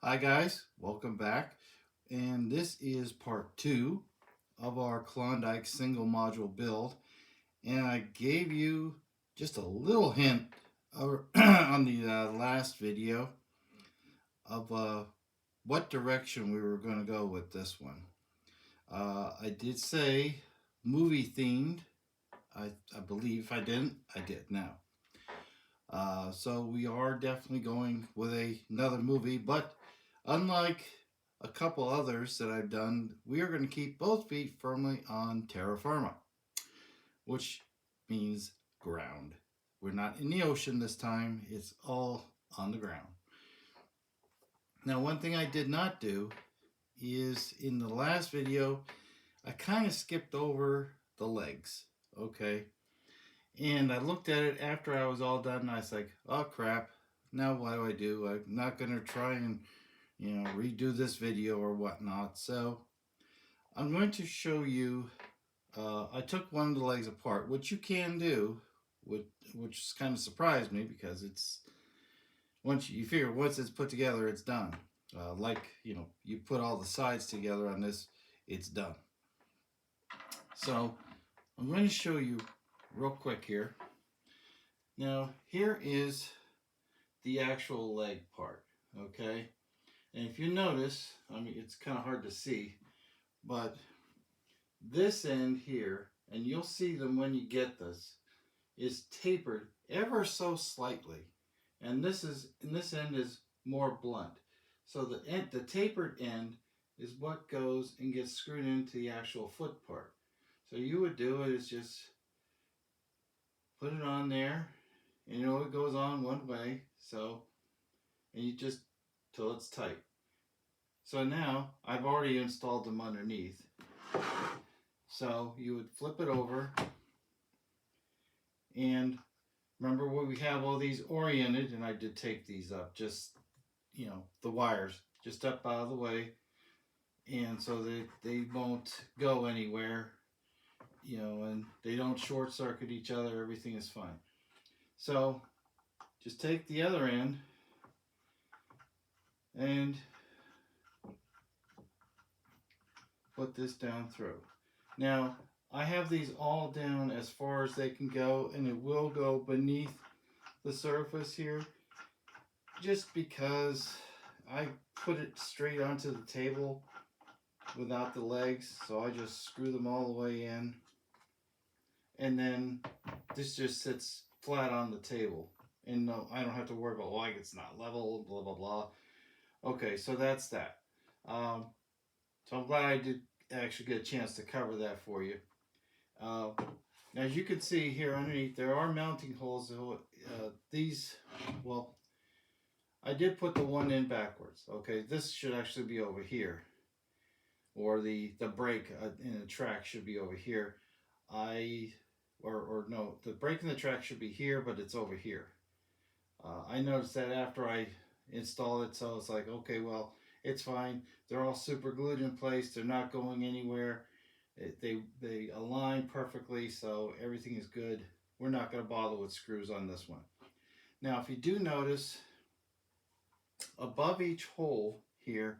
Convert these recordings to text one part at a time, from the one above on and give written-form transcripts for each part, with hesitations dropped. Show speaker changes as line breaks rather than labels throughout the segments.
Hi guys, welcome back. And this is part two of our Klondike single module build. And I gave you just a little hint on the last video of what direction we were going to go with this one. I did say movie themed. I believe if I didn't, I did now. So we are definitely going with another movie, but unlike a couple others that I've done, we are going to keep both feet firmly on terra firma, which means ground. We're not in the ocean this time, it's all on the ground. Now, one thing I did not do is in the last video, I kind of skipped over the legs, okay? And I looked at it after I was all done and I was like, oh crap, now what do? I'm not going to try and, redo this video or whatnot. So I'm going to show you, I took one of the legs apart, which you can do, which kind of surprised me because it's, you figure once it's put together, it's done. You put all the sides together on this, it's done. So I'm going to show you real quick here. Now, here is the actual leg part, okay? And if you notice, I mean, it's kind of hard to see, but this end here, and you'll see them when you get this, is tapered ever so slightly. And this end is more blunt. So the tapered end is what goes and gets screwed into the actual foot part. So you would do it is just put it on there, and it goes on one way, so, and you just till it's tight. So now I've already installed them underneath. So you would flip it over, and remember where we have all these oriented, and I did tape these up, just, the wires just up out of the way, and so they won't go anywhere, and they don't short circuit each other, everything is fine. So just take the other end and put this down through. Now, I have these all down as far as they can go, and it will go beneath the surface here, just because I put it straight onto the table without the legs, so I just screw them all the way in, and then this just sits flat on the table, and no, I don't have to worry about like it's not level, blah blah blah. Okay, so that's that. So I'm glad I did actually get a chance to cover that for you. Now, as you can see here underneath, there are mounting holes. These, well, I did put the one in backwards. Okay, this should actually be over here, or the brake in the track should be over here. Or no, the brake in the track should be here, but it's over here. I noticed that after I installed it, so it's like, okay, well, it's fine. They're all super glued in place. They're not going anywhere. They align perfectly, so everything is good. We're not going to bother with screws on this one. Now, if you do notice, above each hole here,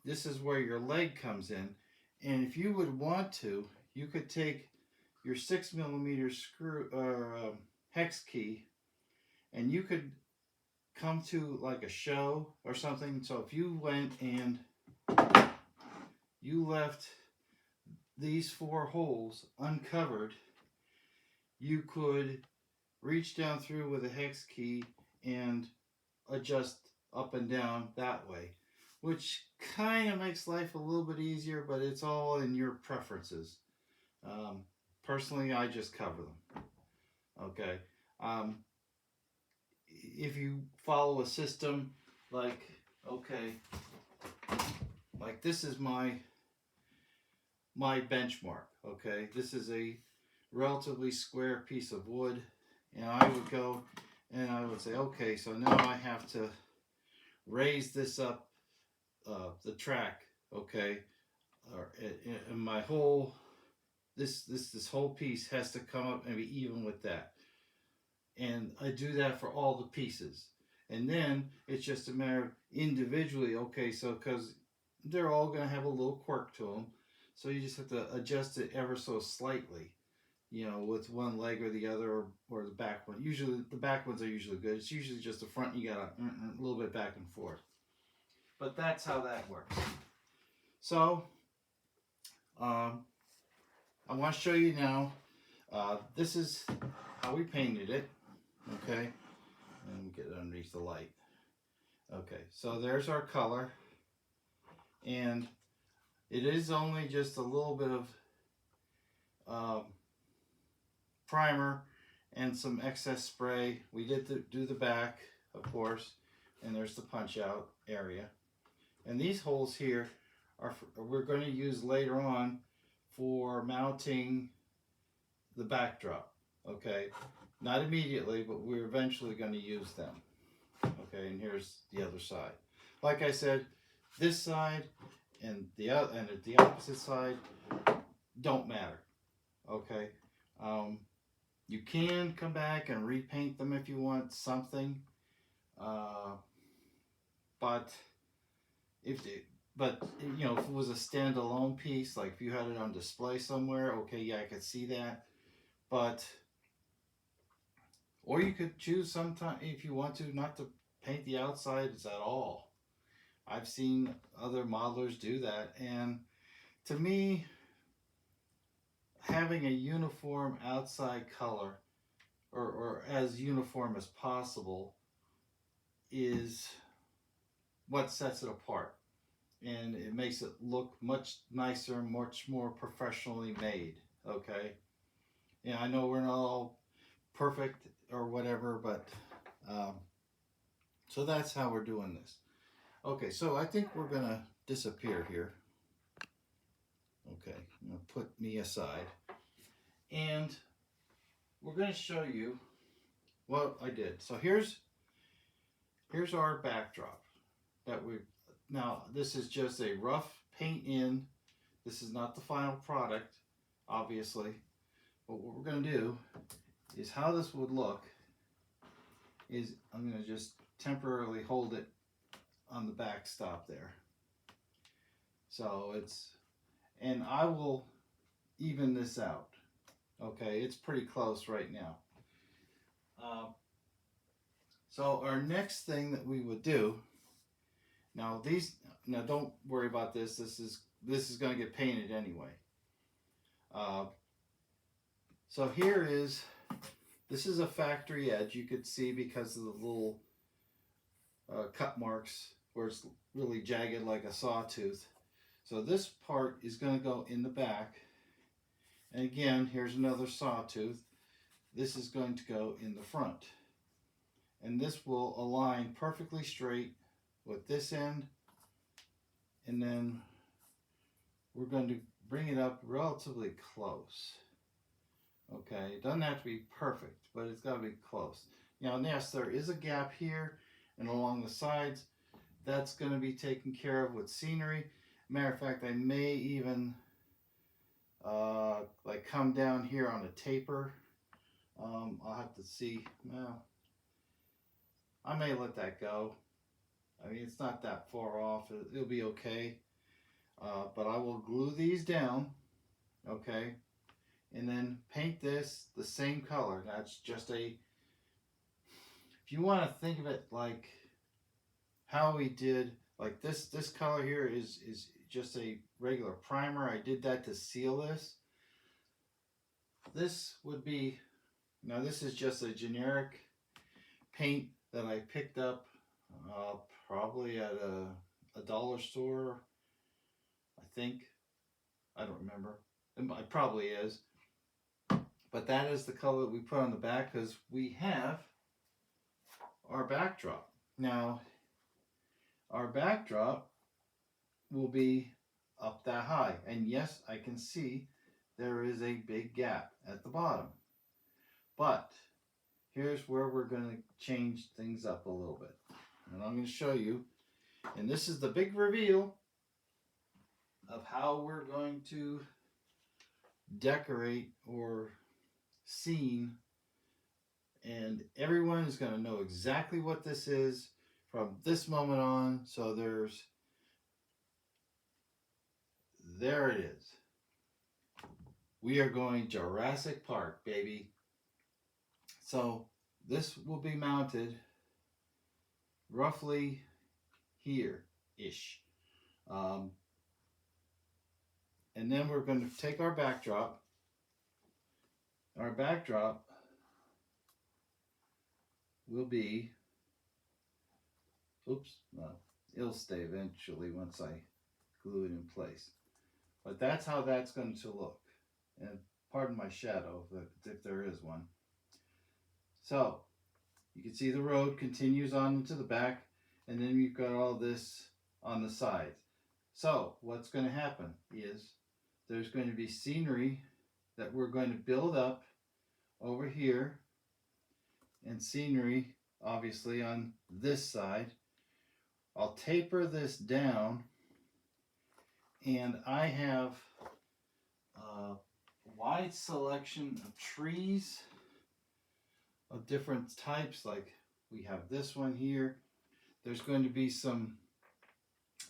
this is where your leg comes in. And if you would want to, you could take your 6mm screw or hex key, and you could come to like a show or something. So if you went and you left these 4 holes uncovered, you could reach down through with a hex key and adjust up and down that way, which kind of makes life a little bit easier, but it's all in your preferences. Personally, I just cover them. Okay. Um, if you follow a system like, okay, like this is my benchmark. Okay, this is a relatively square piece of wood, and I would go and I would say, okay, so now I have to raise this up, the track, okay, and my whole this whole piece has to come up and be even with that, and I do that for all the pieces, And then it's just a matter of individually, okay, so because they're all going to have a little quirk to them. So you just have to adjust it ever so slightly, with one leg or the other, or the back one. Usually, the back ones are usually good. It's usually just the front, you got a little bit back and forth. But that's how that works. So, I want to show you now. This is how we painted it. Okay, and we get it underneath the light. Okay, so there's our color, and it is only just a little bit of um, primer and some excess spray. We did do the back, of course, and there's the punch out area. And these holes here we're going to use later on for mounting the backdrop. Okay, not immediately, but we're eventually going to use them. Okay, and here's the other side. Like I said, this side and the opposite side don't matter. Okay, you can come back and repaint them if you want something, but if it, but if it was a standalone piece, like if you had it on display somewhere, okay, yeah, I could see that. But or you could choose sometime if you want to not to paint the outsides at all. I've seen other modelers do that, and to me, having a uniform outside color, or as uniform as possible, is what sets it apart, and it makes it look much nicer, much more professionally made. Okay, yeah, I know we're not all perfect or whatever, but so that's how we're doing this. Okay, so I think we're gonna disappear here. Okay, I'm gonna put me aside, and we're gonna show you what I did. So here's our backdrop that we now this is just a rough paint in. This is not the final product, obviously. But what we're gonna do is how this would look is I'm gonna just temporarily hold it on the backstop there. So and I will even this out. Okay, it's pretty close right now. So our next thing that we would do, now don't worry about this. This is going to get painted anyway. So this is a factory edge. You could see because of the little cut marks where it's really jagged like a sawtooth. So this part is going to go in the back. And again, here's another sawtooth. This is going to go in the front. And this will align perfectly straight with this end. And then we're going to bring it up relatively close. Okay, it doesn't have to be perfect, but it's got to be close. Now, yes, there is a gap here and along the sides. That's going to be taken care of with scenery. Matter of fact, I may even like come down here on a taper. I'll have to see. Well, I may let that go. I mean, it's not that far off. It'll be okay. But I will glue these down, okay, and then paint this the same color. That's just if you want to think of it like how we did, like this color here is just a regular primer. I did that to seal this. This would be, now this is just a generic paint that I picked up probably at a dollar store, I think. I don't remember. It probably is. But that is the color that we put on the back because we have our backdrop. Now, our backdrop will be up that high. And yes, I can see there is a big gap at the bottom. But here's where we're going to change things up a little bit. And I'm going to show you. And this is the big reveal of how we're going to decorate or scene And everyone is going to know exactly what this is from this moment on. So there it is. We are going Jurassic Park, baby. So this will be mounted roughly here ish. Um, and then we're going to take our backdrop. Our backdrop will be, oops, no, it'll stay eventually once I glue it in place. But that's how that's going to look. And pardon my shadow if there is one. So you can see the road continues on into the back, and then you've got all this on the sides. So what's going to happen is there's going to be scenery that we're going to build up over here, and scenery obviously on this side. I'll taper this down, and I have a wide selection of trees of different types. Like we have this one here. There's going to be some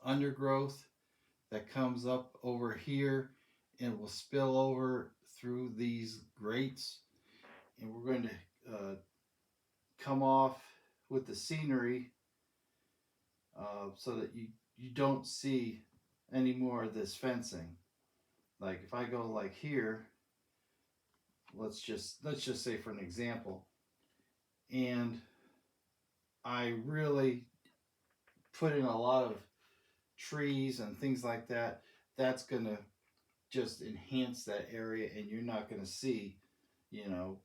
undergrowth that comes up over here and will spill over through these grates, and we're going to come off with the scenery so that you don't see any more of this fencing. Like if I go like here, let's just say for an example, and I really put in a lot of trees and things like that, that's gonna just enhance that area, and you're not gonna see, you know,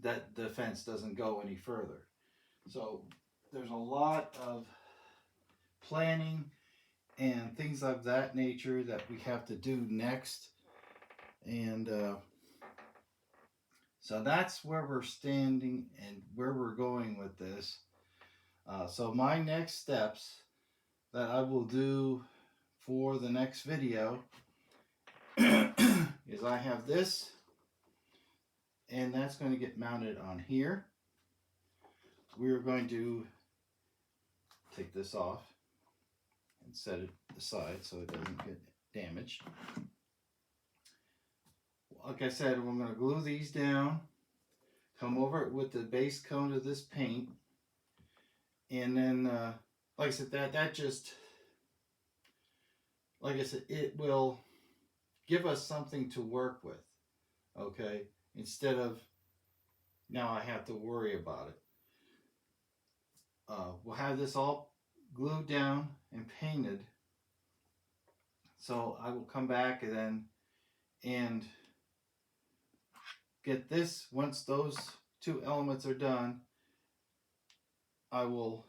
that the fence doesn't go any further. So there's a lot of planning and things of that nature that we have to do next. And so that's where we're standing and where we're going with this. So my next steps that I will do for the next video is I have this, and that's going to get mounted on here. We're going to take this off and set it aside so it doesn't get damaged. Like I said, we're going to glue these down, come over it with the base coat of this paint, and then like I said, that just, like I said, it will give us something to work with, okay, instead of now I have to worry about it. We'll have this all glued down and painted, so I will come back and get this. Once those two elements are done, I will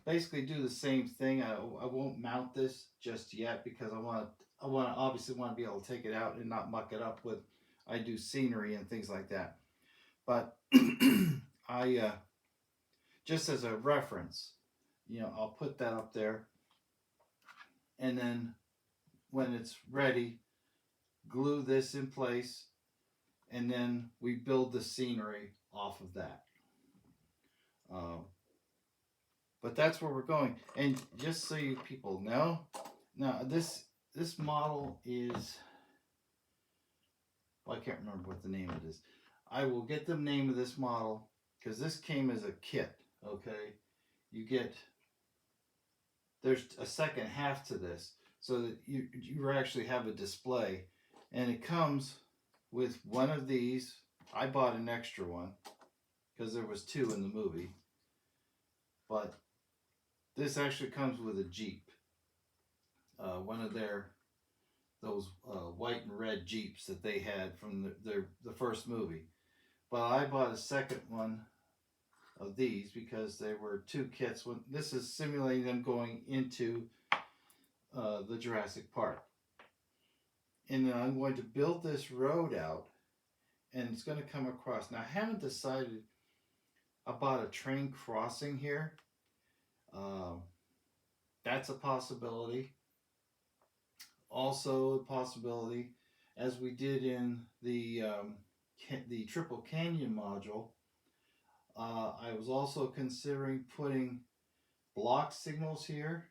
basically do the same thing. I won't mount this just yet because I obviously want to be able to take it out and not muck it up with I do scenery and things like that. But I just as a reference, I'll put that up there, and then when it's ready, glue this in place, and then we build the scenery off of that. But that's where we're going. And just so you people know, now this model is, well, I can't remember what the name of it is. I will get the name of this model because this came as a kit. Okay, there's a second half to this, so that you actually have a display, and it comes with one of these. I bought an extra one because there was two in the movie, but this actually comes with a Jeep, one of those white and red Jeeps that they had from the first movie. But I bought a second one of these because there were two kits. This is simulating them going into the Jurassic Park. And then I'm going to build this road out, and it's going to come across. Now, I haven't decided about a train crossing here. That's a possibility. Also a possibility, as we did in the the triple canyon module, I was also considering putting block signals here.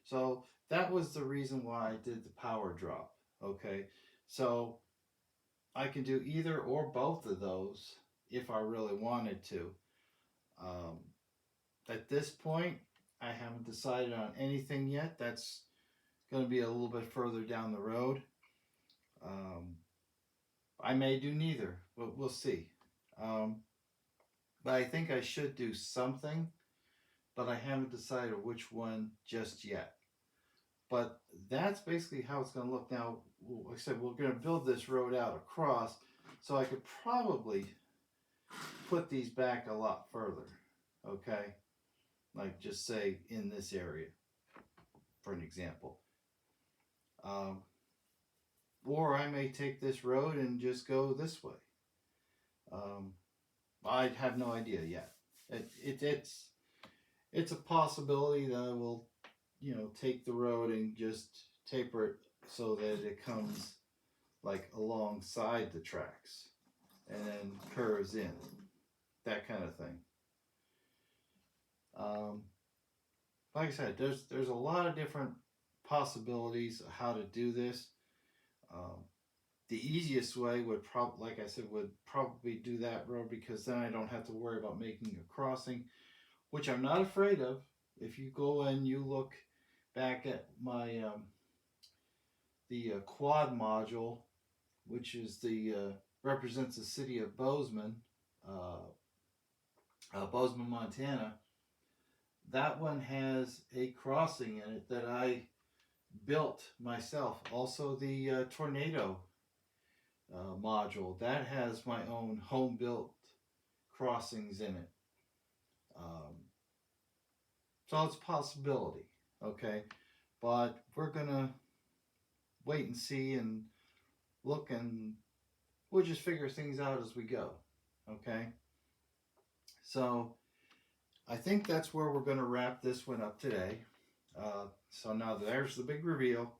So that was the reason why I did the power drop. Okay, so I can do either or both of those if I really wanted to. Um, at this point, I haven't decided on anything yet. That's going to be a little bit further down the road. Um, I may do neither, but we'll see. Um, but I think I should do something, but I haven't decided which one just yet. But that's basically how it's going to look. Now, like I said, we're going to build this road out across, so I could probably put these back a lot further, okay? Like just say in this area, for an example. Um, or I may take this road and just go this way. Um, I have no idea yet. It's a possibility that I will, take the road and just taper it so that it comes like alongside the tracks and then curves in, that kind of thing. Um, like I said, there's a lot of different possibilities of how to do this. Um, the easiest way would probably, like I said, would probably do that road because then I don't have to worry about making a crossing, which I'm not afraid of. If you go and you look back at my the quad module, which is the represents the city of Bozeman, Bozeman, Montana. That one has a crossing in it that I built myself. Also, the tornado module that has my own home built crossings in it. Um, so it's a possibility, okay? But we're gonna wait and see and look, and we'll just figure things out as we go, okay? So I think that's where we're gonna wrap this one up today. So now there's the big reveal.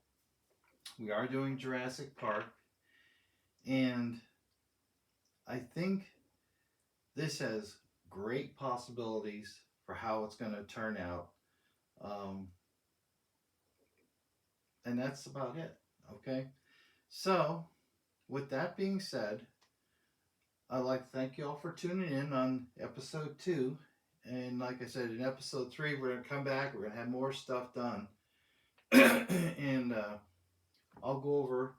We are doing Jurassic Park, and I think this has great possibilities for how it's going to turn out. Um, and that's about it. Okay. So, with that being said, I'd like to thank you all for tuning in on episode 2. And like I said, in episode 3, we're going to come back. We're going to have more stuff done. And I'll go over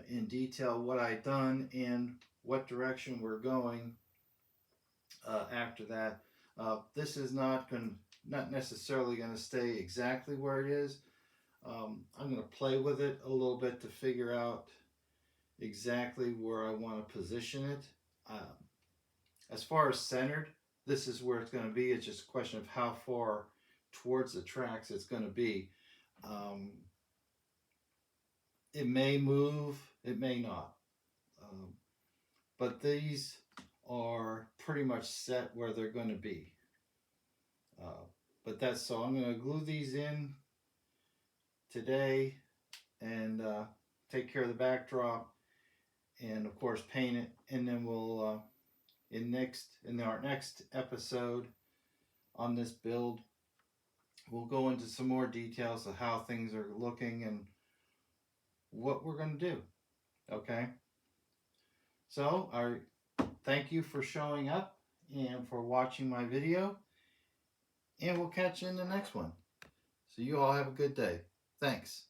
in detail what I've done and what direction we're going after that. This is not necessarily going to stay exactly where it is. I'm going to play with it a little bit to figure out exactly where I want to position it. As far as centered, this is where it's going to be. It's just a question of how far towards the tracks it's going to be. It may move, it may not. But these are pretty much set where they're going to be. But that's so I'm going to glue these in today and take care of the backdrop and of course paint it, and then we'll in our next episode on this build we'll go into some more details of how things are looking and what we're going to do. Okay, so I thank you for showing up and for watching my video, and we'll catch you in the next one. So you all have a good day. Thanks.